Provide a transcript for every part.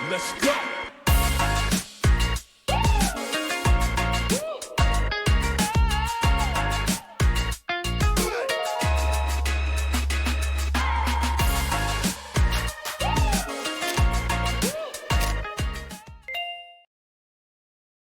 Let's go.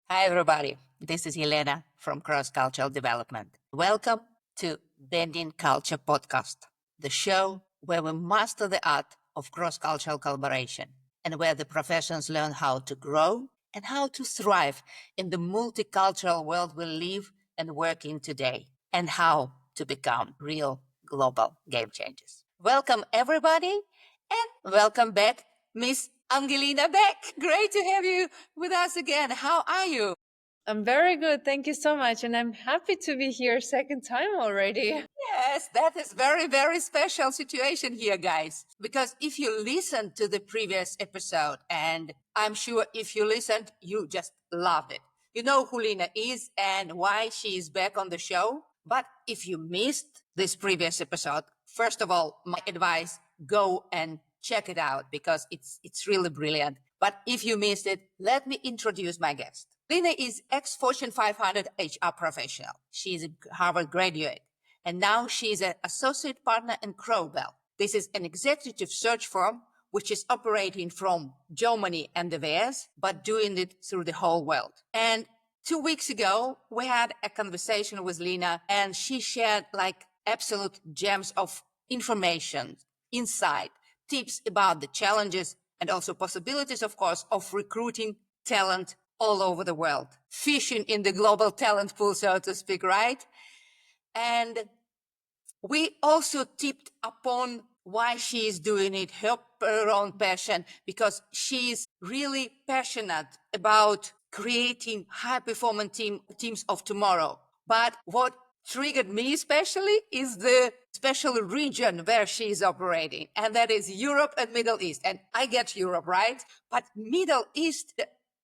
Hi, everybody. This is Elena from Cross Cultural Development. Welcome to Bending Culture Podcast, the show where we master the art of cross-cultural collaboration and where the professions learn how to grow and how to thrive in the multicultural world we live and work in today, and how to become real global game changers. Welcome, everybody, and welcome back, Miss Angelina Beck. Great to have you with us again. How are you? I'm very good. Thank you so much. And I'm happy to be here second time already. Yes, that is very, very special situation here, guys. Because if you listened to the previous episode, and I'm sure if you listened, you just loved it. You know who Lina is and why she is back on the show. But if you missed this previous episode, first of all, my advice, go and check it out because it's really brilliant. But if you missed it, let me introduce my guest. Lina is ex-Fortune 500 HR professional. She is a Harvard graduate, and now she is an associate partner in Crowbell. This is an executive search firm which is operating from Germany and the US, but doing it through the whole world. And 2 weeks ago, we had a conversation with Lina, and she shared like absolute gems of information, insight, tips about the challenges and also possibilities, of course, of recruiting talent all over the world, fishing in the global talent pool, so to speak, right? And we also tipped upon why she is doing it, her own passion, because she is really passionate about creating high-performing teams of tomorrow. But what triggered me especially is the special region where she is operating, and that is Europe and Middle East. And I get Europe, right? But Middle East,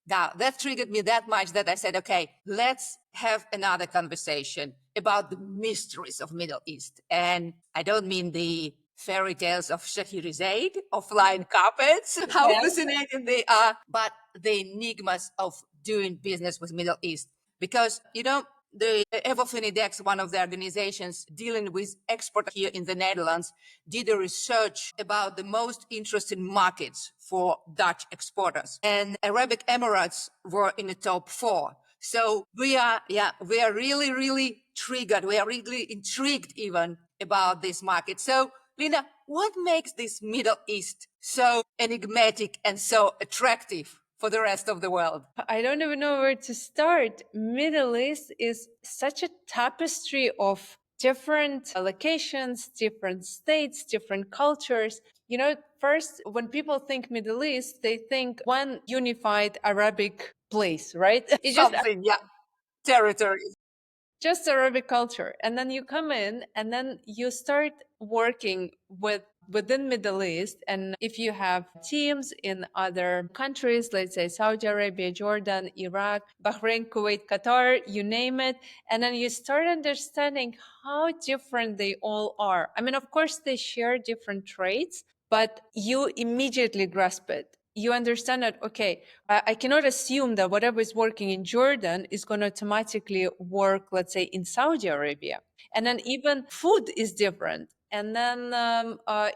now that triggered me that much that I said, okay, let's have another conversation about the mysteries of Middle East. And I don't mean the fairy tales of Scheherazade, of flying carpets, how fascinating they are, but the enigmas of doing business with Middle East. Because, you know, the Evofinidex, one of the organizations dealing with export here in the Netherlands, did a research about the most interesting markets for Dutch exporters. And Arabic Emirates were in the top 4. So we are really, really triggered. We are really intrigued even about this market. So, Lina, what makes this Middle East so enigmatic and so attractive for the rest of the world? I don't even know where to start. Middle East is such a tapestry of different locations, different states, different cultures. You know, first, when people think Middle East, they think one unified Arabic place, right? It's Something, territory. just Arabic culture. And then you come in and then you start working within Middle East. And if you have teams in other countries, let's say Saudi Arabia, Jordan, Iraq, Bahrain, Kuwait, Qatar, you name it, and then you start understanding how different they all are. I mean, of course, they share different traits, but you immediately grasp it. You understand that, okay, I cannot assume that whatever is working in Jordan is going to automatically work, let's say, in Saudi Arabia. And then even food is different. And then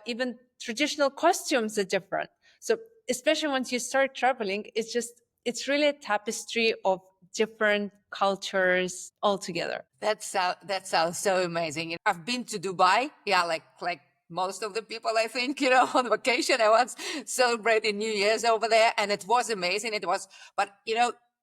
even traditional costumes are different. So especially once you start traveling, it's really a tapestry of different cultures altogether. That sounds so amazing. I've been to Dubai, like most of the people, I think, on vacation. I was celebrating New Year's over there, and it was amazing. But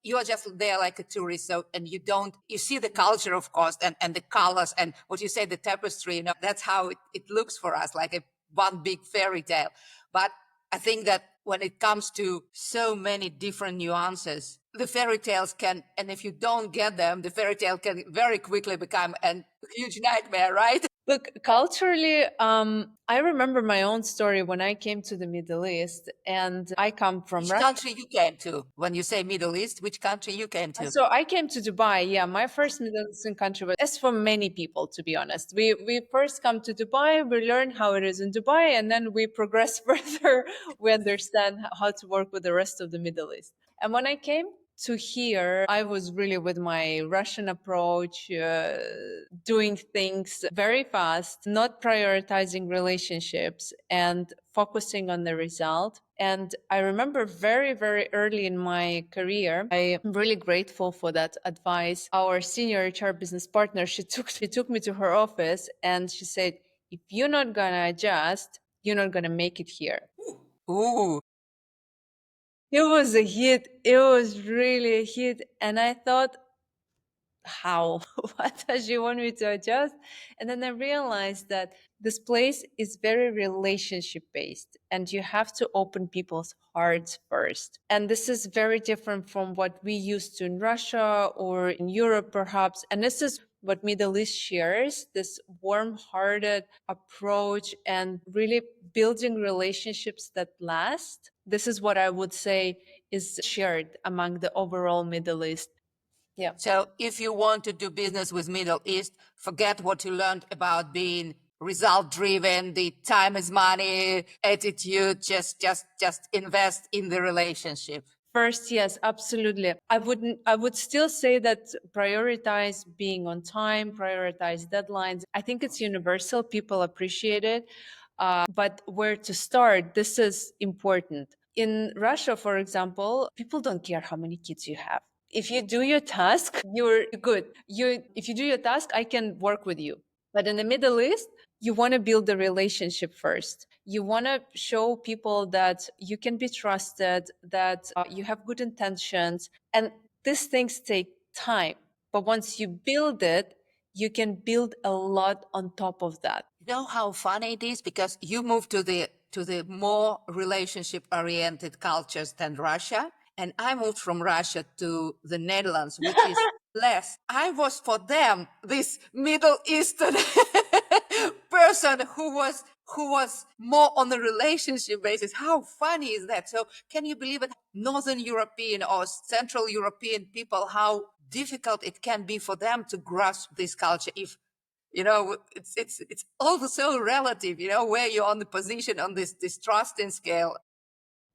you are just there like a tourist, so and you see the culture, of course, and the colors and what you say, the tapestry. That's how it looks for us, like one big fairy tale. But I think that when it comes to so many different nuances, the fairy tales can, and if you don't get them, the fairy tale can very quickly become a huge nightmare, right? Look, culturally, I remember my own story when I came to the Middle East, and I come from Which Russia. country you came to? When you say Middle East, which country you came to? So I came to Dubai. Yeah, my first Middle Eastern country was, as for many people, to be honest. We first come to Dubai, we learn how it is in Dubai, and then we progress further. We understand how to work with the rest of the Middle East. And when I came to here, I was really with my Russian approach, doing things very fast, not prioritizing relationships and focusing on the result. And I remember very, very early in my career, I'm really grateful for that advice. Our senior HR business partner, she took me to her office and she said, if you're not gonna adjust, you're not gonna make it here. Ooh, It was a hit. It was really a hit. And I thought, how? What does she want me to adjust? And then I realized that this place is very relationship based and you have to open people's hearts first. And this is very different from what we used to in Russia or in Europe, perhaps. And this is what Middle East shares, this warm-hearted approach and really building relationships that last. This is what I would say is shared among the overall Middle East. Yeah. so if you want to do business with Middle East, forget what you learned about being result driven, the time is money attitude. Just invest in the relationship. First, yes, absolutely. I would still say that prioritize being on time, prioritize deadlines. I think it's universal. People appreciate it. But where to start, this is important. In Russia, for example, people don't care how many kids you have. If you do your task, you're good. If you do your task, I can work with you. But in the Middle East, you want to build the relationship first. You want to show people that you can be trusted, that you have good intentions. And these things take time. But once you build it, you can build a lot on top of that. You know how funny it is because you moved to the more relationship oriented cultures than Russia, and I moved from Russia to the Netherlands, which is less. I was for them this Middle Eastern person who was more on the relationship basis. How funny is that? So can you believe it? Northern European or Central European people, how difficult it can be for them to grasp this culture if it's all so relative, where you're on the position on this trusting scale.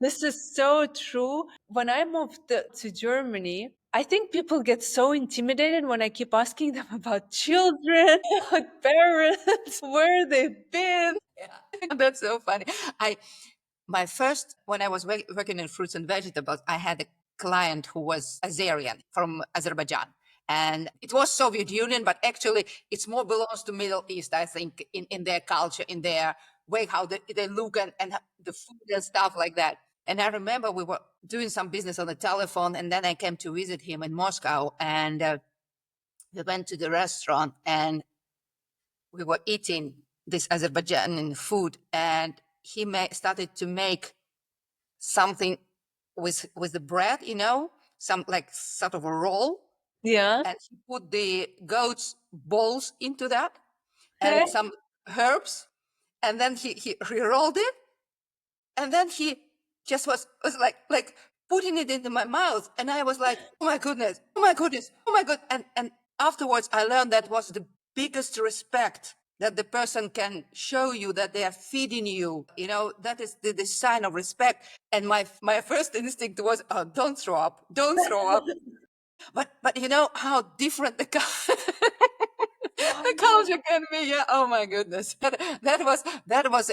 This is so true. When I moved to Germany, I think people get so intimidated when I keep asking them about children, about parents, where they've been. Yeah. That's so funny. I My first, when I was working in fruits and vegetables, I had a client who was Azerian from Azerbaijan. And it was Soviet Union, but actually it's more belongs to Middle East, I think, in their culture, in their way, how they look and the food and stuff like that. And I remember we were doing some business on the telephone, and then I came to visit him in Moscow, and we went to the restaurant, and we were eating this Azerbaijani food, and he started to make something with the bread, some like sort of a roll, Yeah. and he put the goat's balls into that and Okay. some herbs, and then he rolled it, and then he just was like putting it into my mouth, and I was like, oh my goodness, oh my goodness, oh my god. And afterwards I learned that was the biggest respect that the person can show you, that they are feeding you, that is the sign of respect. And my first instinct was, oh, don't throw up, don't throw up. But you know how different the culture can be. Yeah. Oh my goodness. That was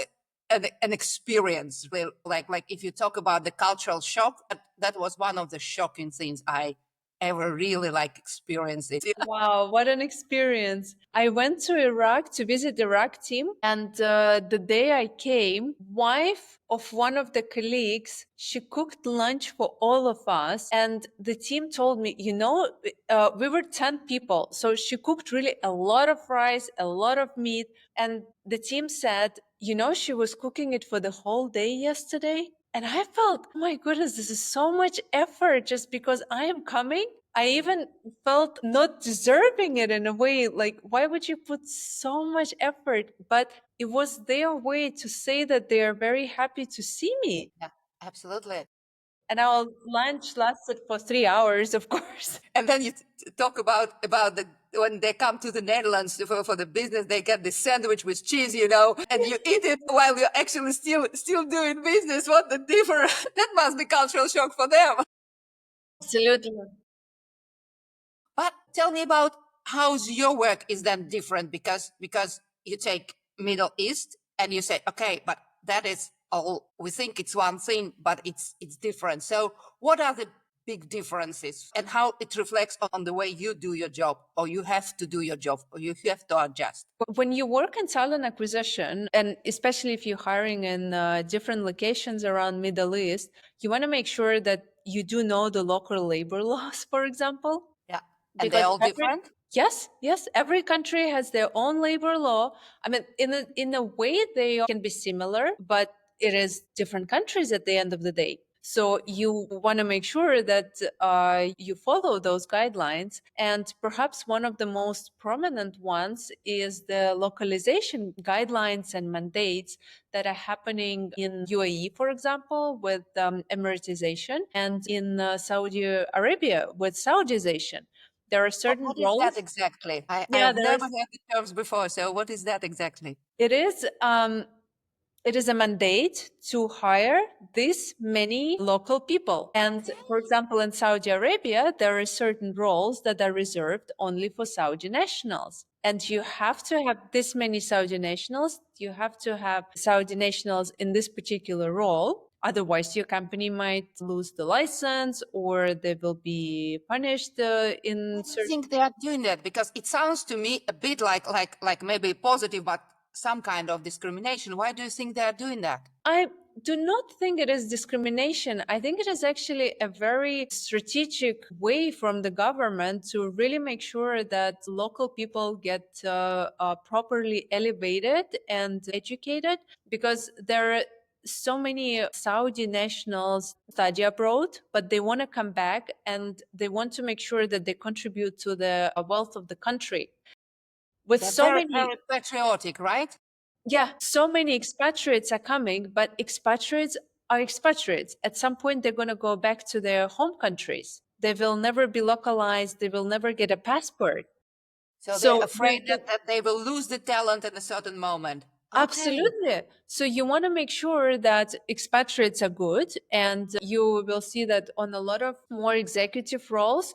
an experience. Like if you talk about the cultural shock, that was one of the shocking things I ever really experienced it. Wow, what an experience. I went to Iraq to visit the Iraq team. And the day I came, wife of one of the colleagues, she cooked lunch for all of us. And the team told me, we were 10 people. So she cooked really a lot of rice, a lot of meat. And the team said, she was cooking it for the whole day yesterday. And I felt, oh my goodness, this is so much effort just because I am coming. I even felt not deserving it in a way. Like, why would you put so much effort? But it was their way to say that they are very happy to see me. Yeah, absolutely. And our lunch lasted for 3 hours, of course. And then you talk about the when they come to the Netherlands for the business, they get the sandwich with cheese, and you eat it while you're actually still doing business. What the difference? That must be cultural shock for them. Absolutely. But tell me about how's your work is then different because you take Middle East and you say, okay, but that is all we think it's one thing, but it's different. So what are the big differences and how it reflects on the way you do your job or you have to do your job or you have to adjust? When you work in talent acquisition, and especially if you're hiring in different locations around Middle East, you want to make sure that you do know the local labor laws, for example, Yeah. And they're because all different? yes, every country has their own labor law. I mean, in a way, they can be similar, but it is different countries at the end of the day. So you want to make sure that you follow those guidelines. And perhaps one of the most prominent ones is the localization guidelines and mandates that are happening in UAE, for example, with Emiratization, and in Saudi Arabia with Saudization. There are certain What is that roles. exactly? Yeah, I've there never is. heard the terms before. So what is that exactly? It is. It is a mandate to hire this many local people. And for example, in Saudi Arabia, there are certain roles that are reserved only for Saudi nationals. And you have to have this many Saudi nationals. You have to have Saudi nationals in this particular role. Otherwise, your company might lose the license or they will be punished in Why do you certain. think they are doing that? Because it sounds to me a bit like maybe positive, but some kind of discrimination. Why do you think they are doing that? I do not think it is discrimination. I think it is actually a very strategic way from the government to really make sure that local people get properly elevated and educated, because there are so many Saudi nationals study abroad, but they want to come back and they want to make sure that they contribute to the wealth of the country. With They're so very, many. very patriotic, right? Yeah, so many expatriates are coming, but expatriates are expatriates. At some point, they're going to go back to their home countries. They will never be localized. They will never get a passport. So they're So afraid that they will lose the talent at a certain moment. Okay. absolutely. So you want to make sure that expatriates are good, and you will see that on a lot of more executive roles,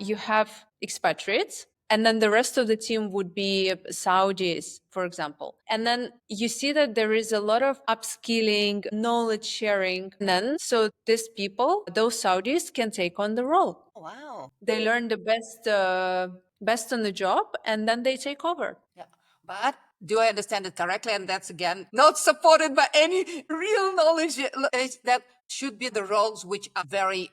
you have expatriates, and then the rest of the team would be Saudis, for example. And then you see that there is a lot of upskilling, knowledge sharing. And then so these people, those Saudis, can take on the role. Wow. They learn the best on the job, and then they take over. Yeah. But do I understand it correctly? And that's again not supported by any real knowledge that should be the roles which are very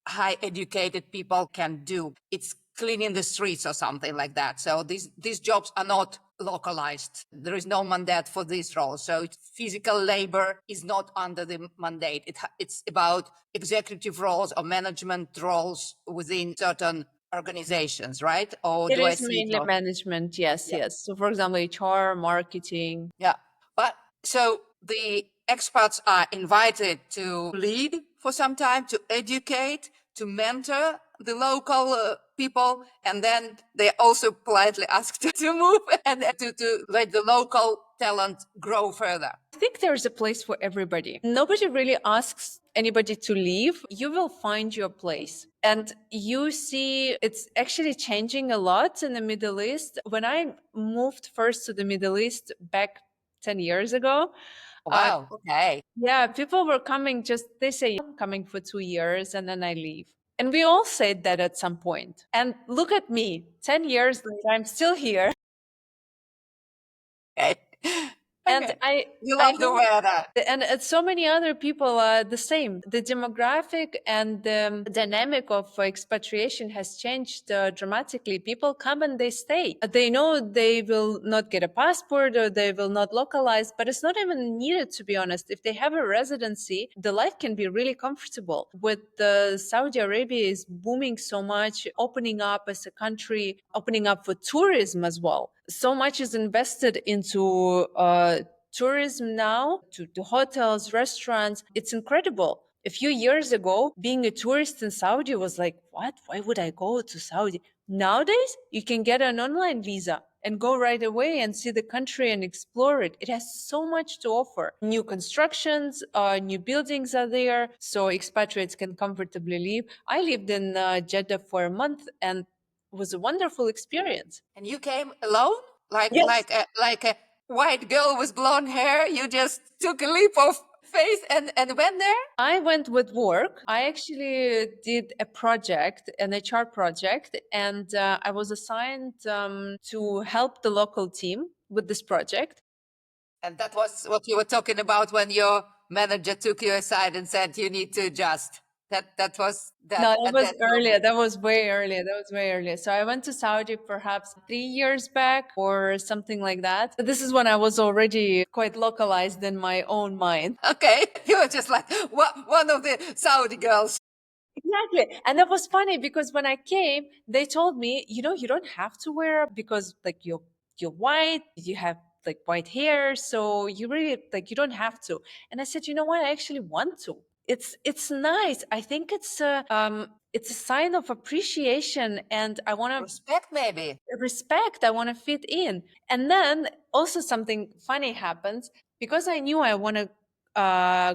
high educated people can do. It's cleaning the streets or something like that. So these jobs are not localized. There is no mandate for this role. So physical labor is not under the mandate. It's about executive roles or management roles within certain organizations, right? Or It do I is see it mainly wrong? management, yes, Yeah. yes. So, for example, HR, marketing. Yeah. But so the experts are invited to lead for some time, to educate, to mentor the local people, and then they're also politely asked to move and to let the local talent grow further. I think there's a place for everybody. Nobody really asks anybody to leave. You will find your place. And you see it's actually changing a lot in the Middle East. When I moved first to the Middle East back 10 years ago, uh, Wow. Okay. yeah, people were coming just, they say, I'm coming for 2 years and then I leave. And we all said that at some point. And look at me, 10 years later, I'm still here. Okay. And Okay. I You I love the know, weather. and so many other people are the same. The demographic and the dynamic of expatriation has changed dramatically. People come and they stay. They know they will not get a passport or they will not localize, but it's not even needed, to be honest. If they have a residency, the life can be really comfortable. With Saudi Arabia is booming so much, opening up as a country, opening up for tourism as well. So much is invested into tourism now, to hotels, restaurants. It's incredible. A few years ago, being a tourist in Saudi was like, what? Why would I go to Saudi? Nowadays, you can get an online visa and go right away and see the country and explore it. It has so much to offer. New constructions, new buildings are there, so expatriates can comfortably live. I lived in Jeddah for a month and it was a wonderful experience. And you came alone? Yes. Like a white girl with blonde hair? You just took a leap of faith and went there? I went with work. I actually did a project, an HR project, and I was assigned to help the local team with this project. And that was what you were talking about when your manager took you aside and said you need to adjust. That was No, that that at was that earlier. moment. That was way earlier. That was way earlier. So I went to Saudi perhaps 3 years back or something like that. But this is when I was already quite localized in my own mind. Okay, you were just like one of the Saudi girls. Exactly. And that was funny because when I came, they told me, you don't have to wear because like you're white, you have like white hair, so you really like you don't have to. And I said, you know what, I actually want to. It's nice. I think it's a sign of appreciation and I want to Respect, maybe. respect. I want to fit in. And then also something funny happens because I knew I want to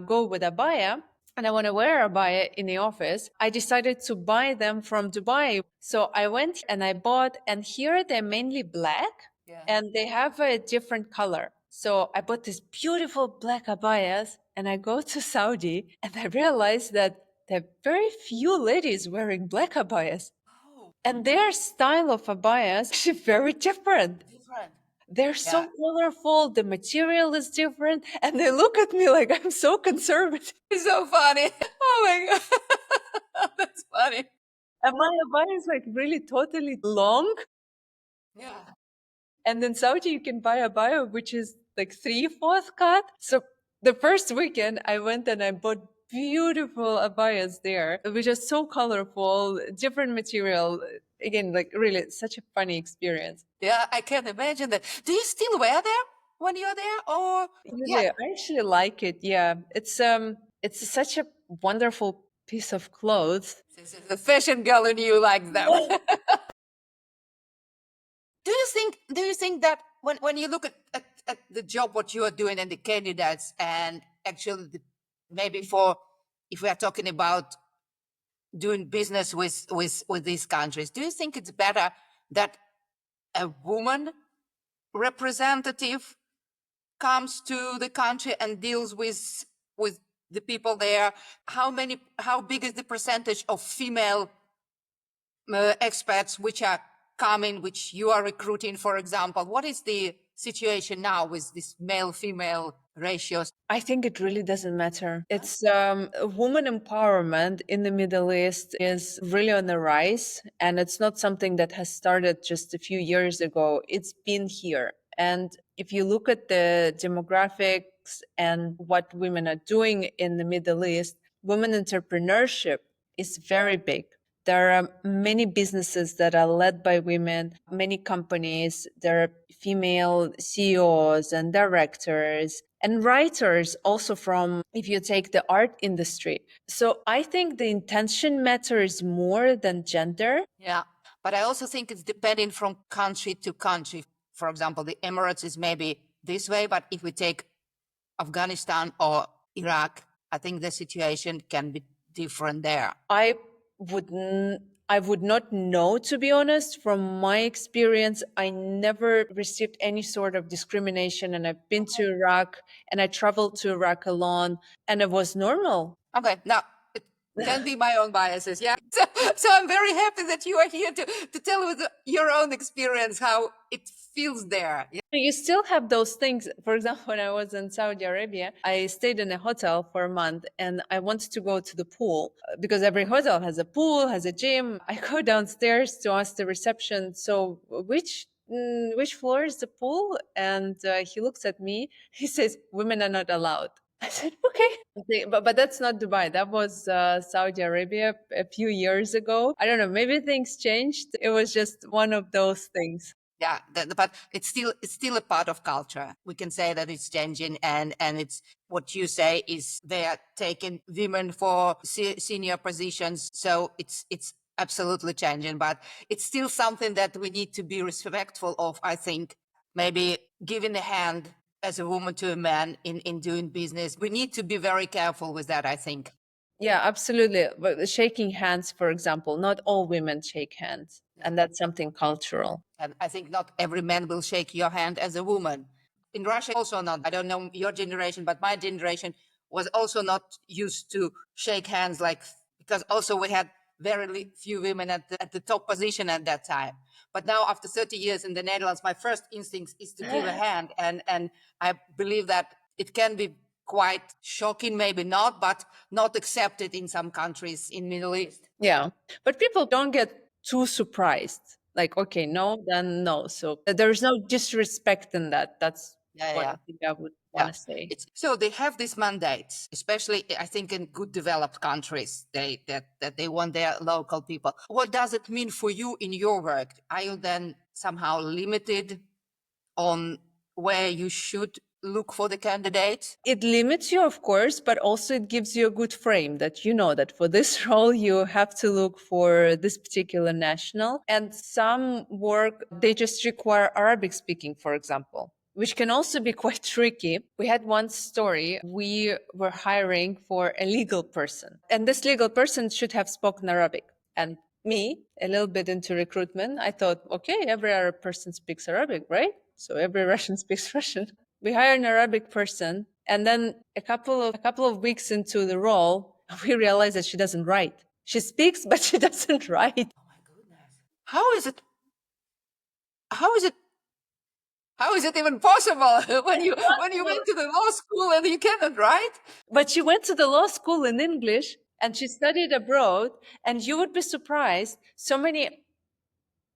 go with abaya and I want to wear abaya in the office. I decided to buy them from Dubai. So I went and I bought, and here they're mainly black Yeah. and they have a different color. So I bought these beautiful black abayas and I go to Saudi and I realized that there are very few ladies wearing black abayas. Oh, And their style of abaya is actually very different. different. They're Yeah. so colorful, the material is different, and they look at me like I'm so conservative. It's so funny. Oh my god. That's funny. And my abaya is like really totally long. Yeah. And in Saudi, you can buy a abaya which is like 3/4 cut. So the first weekend, I went and I bought beautiful abayas there, which are so colorful, different material. Again, like really such a funny experience. Yeah, I can imagine that. Do you still wear them when you're there? Or yeah, Usually, I actually like it. Yeah, it's such a wonderful piece of clothes. this is the fashion girl in you likes them. Do you think that when you look at the job what you are doing and the candidates and actually maybe for if we are talking about doing business with these countries, do you think it's better that a woman representative comes to the country and deals with the people there? How big is the percentage of female expats which are coming, which you are recruiting, for example? What is the situation now with this male female ratios? I think it really doesn't matter. It's woman empowerment in the Middle East is really on the rise, and it's not something that has started just a few years ago. It's been here. And if you look at the demographics and what women are doing in the Middle East, women entrepreneurship is very big. There are many businesses that are led by women, many companies. There are female CEOs and directors and writers also from, if you take the art industry. So I think the intention matters more than gender. Yeah, but I also think it's depending from country to country. For example, the Emirates is maybe this way, but if we take Afghanistan or Iraq, I think the situation can be different there. I would not know, to be honest. From my experience, I never received any sort of discrimination, and I've been to Iraq and I traveled to Iraq alone, and it was normal. Okay, now Can be my own biases. Yeah. So I'm very happy that you are here to tell with your own experience how it feels there. Yeah. You still have those things. For example, when I was in Saudi Arabia, I stayed in a hotel for a month and I wanted to go to the pool because every hotel has a pool, has a gym. I go downstairs to ask the reception, so which floor is the pool? And he looks at me. He says, "Women are not allowed." I said, "Okay." But that's not Dubai. That was Saudi Arabia a few years ago. I don't know. Maybe things changed. It was just one of those things. Yeah, but it's still a part of culture. We can say that it's changing, and it's what you say is they are taking women for senior positions. So it's absolutely changing, but it's still something that we need to be respectful of. I think maybe giving a hand as a woman to a man in doing business, we need to be very careful with that. I think. Yeah, absolutely. But shaking hands, for example, not all women shake hands, and that's something cultural. And I think not every man will shake your hand as a woman. In Russia, also not. I don't know your generation, but my generation was also not used to shake hands like, because also we had very few women at the top position at that time. But now, after 30 years in the Netherlands, my first instinct is to give a hand. And I believe that it can be quite shocking, maybe not, but not accepted in some countries in Middle East. Yeah, but people don't get too surprised. Like, okay, no, then no. So there's no disrespect in that. That's Yeah, yeah, what yeah. I think I would want Yeah, to say. it's so they have these mandates, especially I think in good developed countries. That they want their local people. What does it mean for you in your work? Are you then somehow limited on where you should look for the candidate? It limits you, of course, but also it gives you a good frame that you know that for this role you have to look for this particular national. And some work they just require Arabic speaking, for example, which can also be quite tricky. We had one story. We were hiring for a legal person, and this legal person should have spoken Arabic. And me, a little bit into recruitment, I thought, okay, every Arab person speaks Arabic, right? So every Russian speaks Russian. We hire an Arabic person, and then a couple of weeks into the role, we realize that she doesn't write. She speaks, but she doesn't write. Oh my goodness! How is it? How is it? How is it even possible when you went to the law school and you cannot write? But she went to the law school in English and she studied abroad. And you would be surprised, so many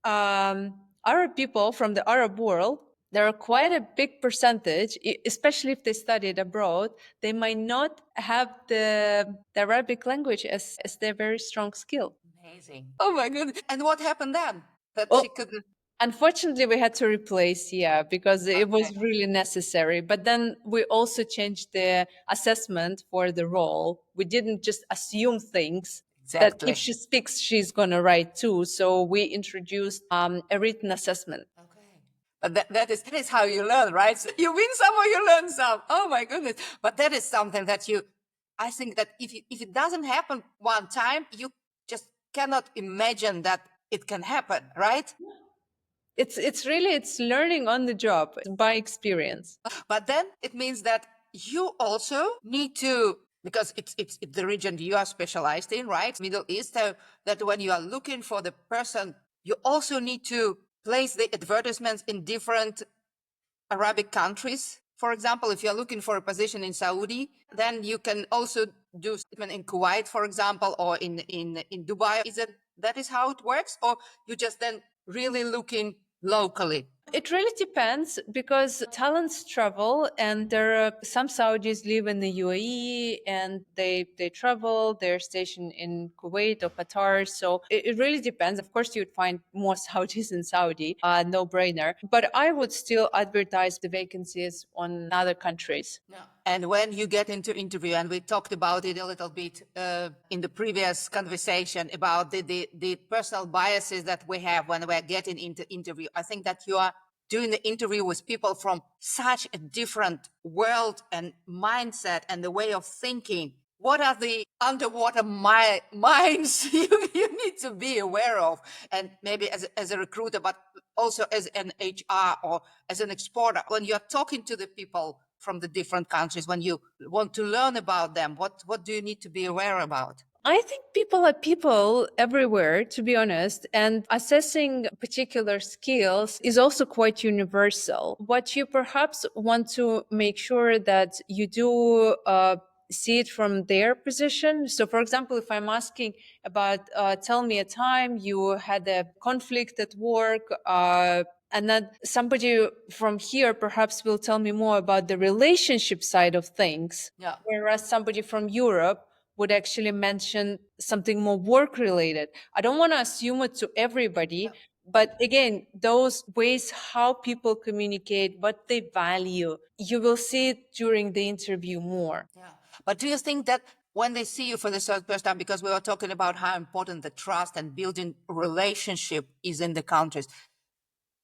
Arab people from the Arab world, there are quite a big percentage, especially if they studied abroad, they might not have the Arabic language as their very strong skill. Amazing! Oh my goodness! And what happened then? That Oh, she couldn't. unfortunately, we had to replace, yeah, because it Okay. was really necessary. But then we also changed the assessment for the role. We didn't just assume things that if Exactly. she speaks, she's going to write too. So we introduced a written assessment. Okay. But that is how you learn, right? So you win some or you learn some. Oh my goodness. But that is something that I think that if it doesn't happen one time, you just cannot imagine that it can happen, right? It's learning on the job by experience. But then it means that you also need to, because it's the region you are specialized in, right? Middle East, so that when you are looking for the person, you also need to place the advertisements in different Arabic countries. For example, if you're looking for a position in Saudi, then you can also do statement in Kuwait, for example, or in Dubai. Is it that is how it works, or you just then really looking locally? It really depends because talents travel, and there are some Saudis live in the UAE and they travel. They're stationed in Kuwait or Qatar, so it really depends. Of course, you'd find more Saudis in Saudi, no brainer. But I would still advertise the vacancies on other countries. No. And when you get into interview, and we talked about it a little bit in the previous conversation about the personal biases that we have when we're getting into interview, I think that you are doing the interview with people from such a different world and mindset and the way of thinking. What are the underwater minds you need to be aware of? And maybe as a recruiter, but also as an HR or as an exporter, when you're talking to the people from the different countries, when you want to learn about them, what do you need to be aware about? I think people are people everywhere, to be honest, and assessing particular skills is also quite universal. What you perhaps want to make sure that you do see it from their position. So, for example, if I'm asking about, tell me a time you had a conflict at work, and then somebody from here perhaps will tell me more about the relationship side of things, Yeah. whereas somebody from Europe would actually mention something more work related. I don't want to assume it to everybody, but again, those ways how people communicate, what they value, you will see it during the interview more. Yeah. But do you think that when they see you for the first time, because we were talking about how important the trust and building relationship is in the countries,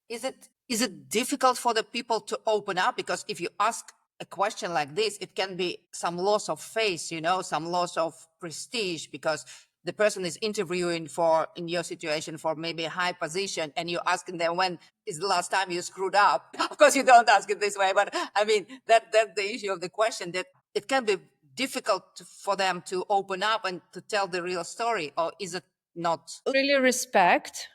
is it difficult for the people to open up? Because if you ask a question like this, it can be some loss of face, some loss of prestige, because the person is interviewing for, in your situation, for maybe a high position, and you're asking them when is the last time you screwed up. Of course, you don't ask it this way, but I mean that's the issue of the question, that it can be difficult for them to open up and to tell the real story, or is it not? Really respect.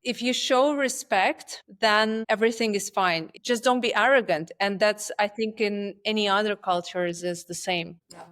If you show respect, then everything is fine. Just don't be arrogant. And that's, I think, in any other cultures is the same. Yeah.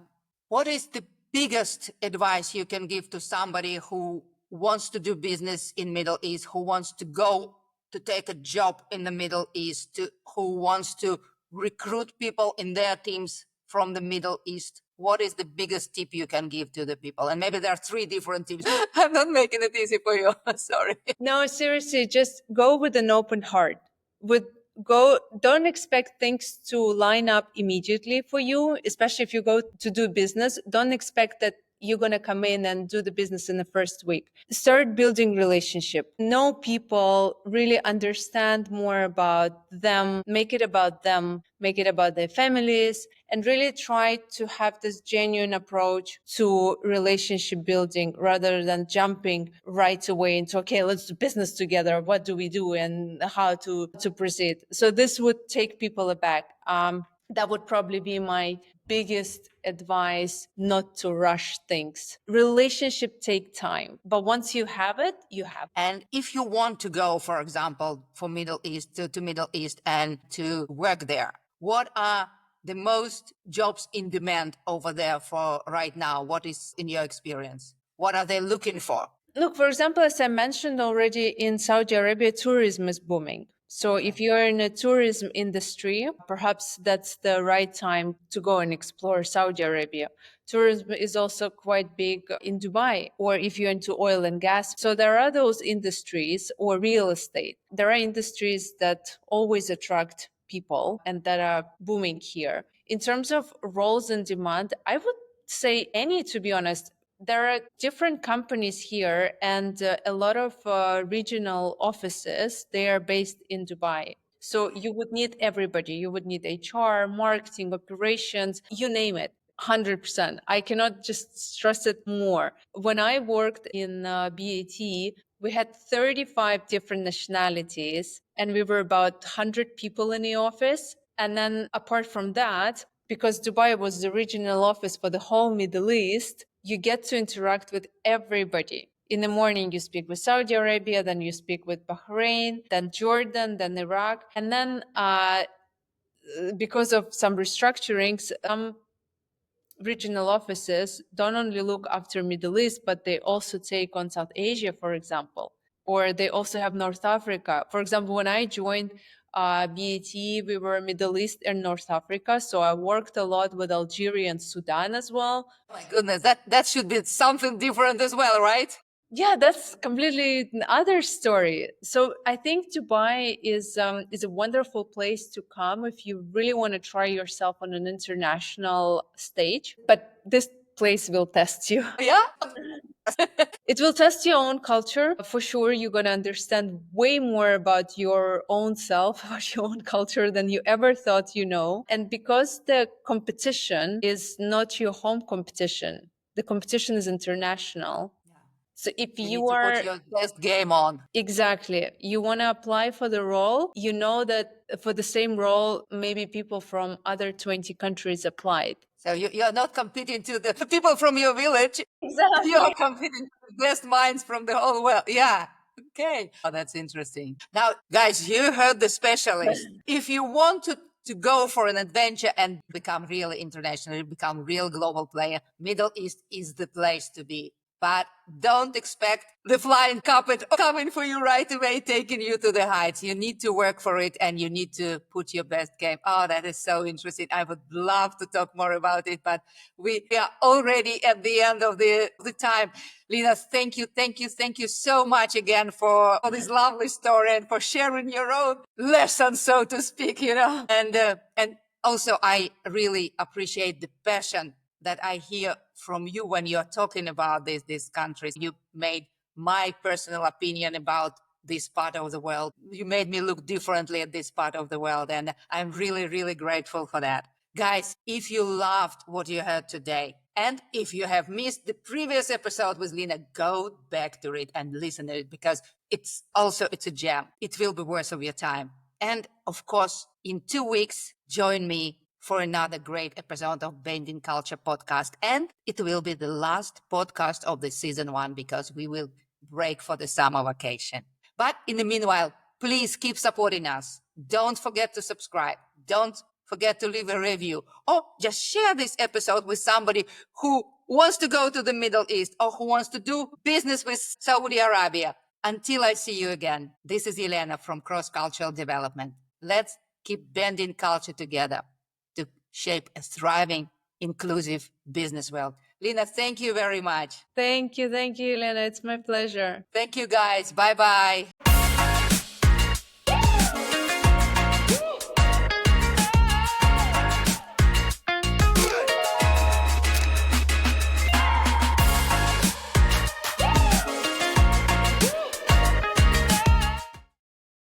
What is the biggest advice you can give to somebody who wants to do business in Middle East, who wants to go to take a job in the Middle East, who wants to recruit people in their teams from the Middle East? What is the biggest tip you can give to the people? And maybe there are three different tips. I'm not making it easy for you. Sorry. No, seriously, just go with an open heart. With go Don't expect things to line up immediately for you, especially if you go to do business. Don't expect that you're going to come in and do the business in the first week. Start building relationship. Know people, really understand more about them, make it about them, make it about their families, and really try to have this genuine approach to relationship building rather than jumping right away into, okay, let's do business together. What do we do and how to proceed? So this would take people aback. That would probably be my biggest advice, not to rush things. Relationship take time, but once you have it, you have it. And if you want to go, for example, for Middle East to Middle East and to work there, what are the most jobs in demand over there for right now? What is in your experience? What are they looking for? Look, for example, as I mentioned already, in Saudi Arabia, tourism is booming. So if you're in a tourism industry, perhaps that's the right time to go and explore Saudi Arabia. Tourism is also quite big in Dubai, or if you're into oil and gas. So there are those industries, or real estate. There are industries that always attract people and that are booming here. In terms of roles and demand, I would say any, to be honest. There are different companies here and a lot of regional offices. They are based in Dubai. So you would need everybody. You would need HR, marketing, operations, you name it. 100%. I cannot just stress it more. When I worked in BAT, we had 35 different nationalities and we were about 100 people in the office. And then apart from that, because Dubai was the regional office for the whole Middle East, you get to interact with everybody. In the morning, you speak with Saudi Arabia, then you speak with Bahrain, then Jordan, then Iraq. And then because of some restructurings, regional offices don't only look after Middle East, but they also take on South Asia, for example, or they also have North Africa. For example, when I joined BAT, we were Middle East and North Africa, so I worked a lot with Algeria and Sudan as well. Oh my goodness, that should be something different as well, right? Yeah, that's completely another story. So I think Dubai is a wonderful place to come if you really want to try yourself on an international stage. But this place will test you. Yeah. It will test your own culture. For sure, you're going to understand way more about your own self, about your own culture than you ever thought you know. And because the competition is not your home competition, the competition is international. So if You need you to put are your best game on. exactly, you want to apply for the role, you know that for the same role, maybe people from other 20 countries applied. So you're not competing to the people from your village. Exactly. You're competing to the best minds from the whole world. Yeah. Okay. Oh, that's interesting. Now, guys, you heard the specialist. If you want to go for an adventure and become really international, become real global player, Middle East is the place to be. But don't expect the flying carpet coming for you right away, taking you to the heights. You need to work for it and you need to put your best game. Oh, that is so interesting. I would love to talk more about it, but we are already at the end of the time. Lena, thank you so much again for this lovely story and for sharing your own lessons, so to speak, And also, I really appreciate the passion that I hear from you when you're talking about these countries. You made my personal opinion about this part of the world. You made me look differently at this part of the world. And I'm really, really grateful for that. Guys, if you loved what you heard today, and if you have missed the previous episode with Lena, go back to it and listen to it because it's a gem. It will be worth of your time. And of course, in 2 weeks, join me for another great episode of Bending Culture podcast. And it will be the last podcast of the season 1 because we will break for the summer vacation. But in the meanwhile, please keep supporting us. Don't forget to subscribe. Don't forget to leave a review or just share this episode with somebody who wants to go to the Middle East or who wants to do business with Saudi Arabia. Until I see you again, this is Elena from Cross Cultural Development. Let's keep bending culture together to shape a thriving, inclusive business world. Lena, thank you very much. Thank you, Elena. It's my pleasure. Thank you, guys. Bye bye.